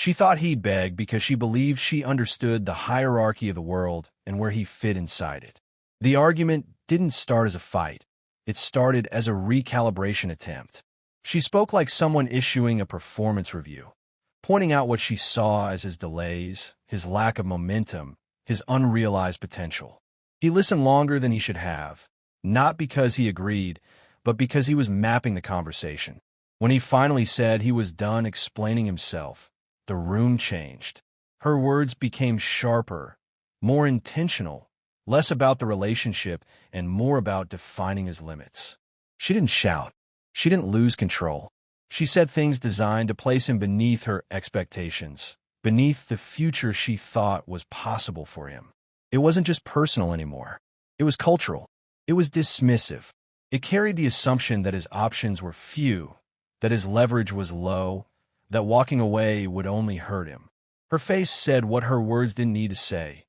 She thought he'd beg because she believed she understood the hierarchy of the world and where he fit inside it. The argument didn't start as a fight. It started as a recalibration attempt. She spoke like someone issuing a performance review, pointing out what she saw as his delays, his lack of momentum, his unrealized potential. He listened longer than he should have, not because he agreed, but because he was mapping the conversation. When he finally said he was done explaining himself, the room changed. Her words became sharper, more intentional, less about the relationship and more about defining his limits. She didn't shout. She didn't lose control. She said things designed to place him beneath her expectations, beneath the future she thought was possible for him. It wasn't just personal anymore. It was cultural. It was dismissive. It carried the assumption that his options were few, that his leverage was low, that walking away would only hurt him. Her face said what her words didn't need to say.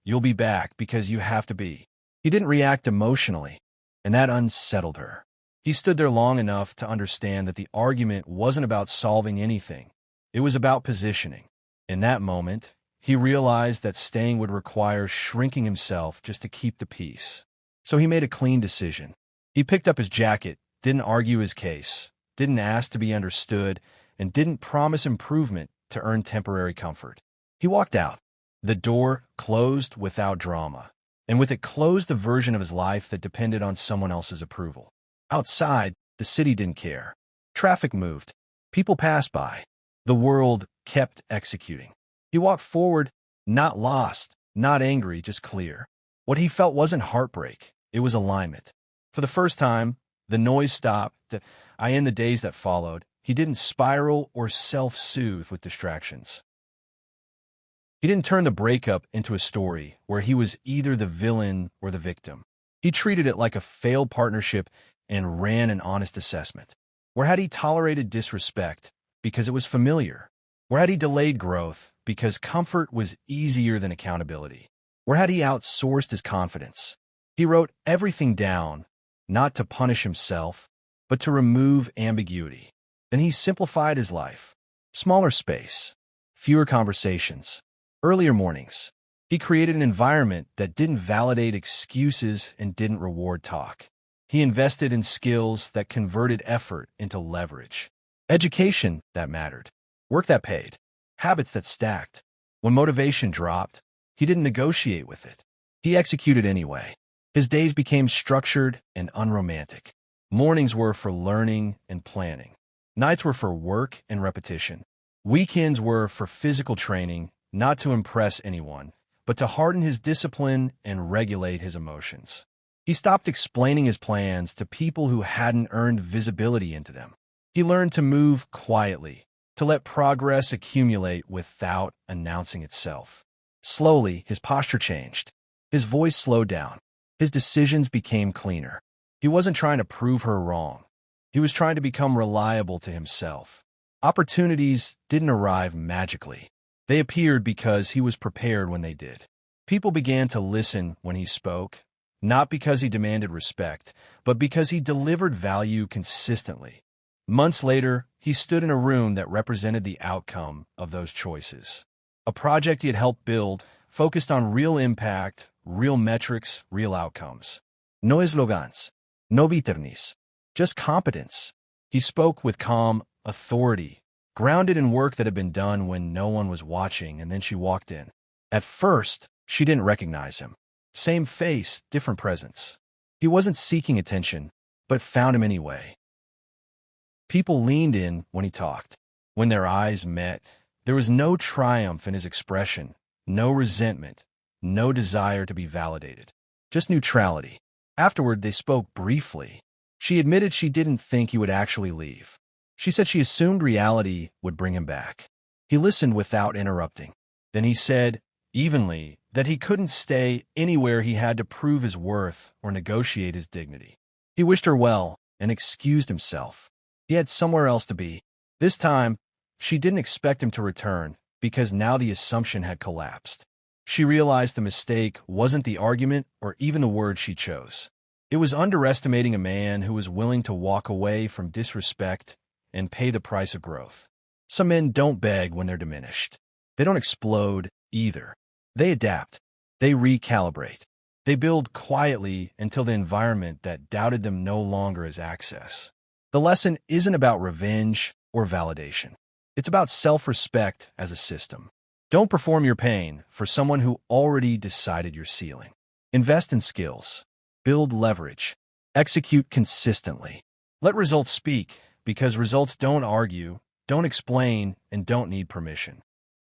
You'll be back because you have to be. He didn't react emotionally, and that unsettled her. He stood there long enough to understand that the argument wasn't about solving anything. It was about positioning. In that moment, he realized that staying would require shrinking himself just to keep the peace. So he made a clean decision. He picked up his jacket, didn't argue his case, didn't ask to be understood, and didn't promise improvement to earn temporary comfort. He walked out. The door closed without drama, and with it closed the version of his life that depended on someone else's approval. Outside, the city didn't care. Traffic moved. People passed by. The world kept executing. He walked forward, not lost, not angry, just clear. What he felt wasn't heartbreak. It was alignment. For the first time, the noise stopped. In the days that followed, he didn't spiral or self-soothe with distractions. He didn't turn the breakup into a story where he was either the villain or the victim. He treated it like a failed partnership and ran an honest assessment. Where had he tolerated disrespect because it was familiar? Where had he delayed growth because comfort was easier than accountability? Where had he outsourced his confidence? He wrote everything down, not to punish himself, but to remove ambiguity. Then he simplified his life. Smaller space, fewer conversations, earlier mornings. He created an environment that didn't validate excuses and didn't reward talk. He invested in skills that converted effort into leverage. Education that mattered. Work that paid. Habits that stacked. When motivation dropped, he didn't negotiate with it. He executed anyway. His days became structured and unromantic. Mornings were for learning and planning. Nights were for work and repetition. Weekends were for physical training, not to impress anyone, but to harden his discipline and regulate his emotions. He stopped explaining his plans to people who hadn't earned visibility into them. He learned to move quietly, to let progress accumulate without announcing itself. Slowly, his posture changed. His voice slowed down. His decisions became cleaner. He wasn't trying to prove her wrong. He was trying to become reliable to himself. Opportunities didn't arrive magically. They appeared because he was prepared when they did. People began to listen when he spoke, not because he demanded respect, but because he delivered value consistently. Months later, he stood in a room that represented the outcome of those choices. A project he had helped build, focused on real impact, real metrics, real outcomes. No eslogans, no viternis, just competence. He spoke with calm authority, grounded in work that had been done when no one was watching, and then she walked in. At first, she didn't recognize him. Same face, different presence. He wasn't seeking attention, but found him anyway. People leaned in when he talked. When their eyes met, there was no triumph in his expression, no resentment, no desire to be validated, just neutrality. Afterward, they spoke briefly. She admitted she didn't think he would actually leave. She said she assumed reality would bring him back. He listened without interrupting. Then he said, evenly, that he couldn't stay anywhere he had to prove his worth or negotiate his dignity. He wished her well and excused himself. He had somewhere else to be. This time, she didn't expect him to return because now the assumption had collapsed. She realized the mistake wasn't the argument or even the word she chose. It was underestimating a man who was willing to walk away from disrespect and pay the price of growth. Some men don't beg when they're diminished. They don't explode either. They adapt. They recalibrate. They build quietly until the environment that doubted them no longer has access. The lesson isn't about revenge or validation. It's about self-respect as a system. Don't perform your pain for someone who already decided your ceiling. Invest in skills. Build leverage. Execute consistently. Let results speak, because results don't argue, don't explain, and don't need permission.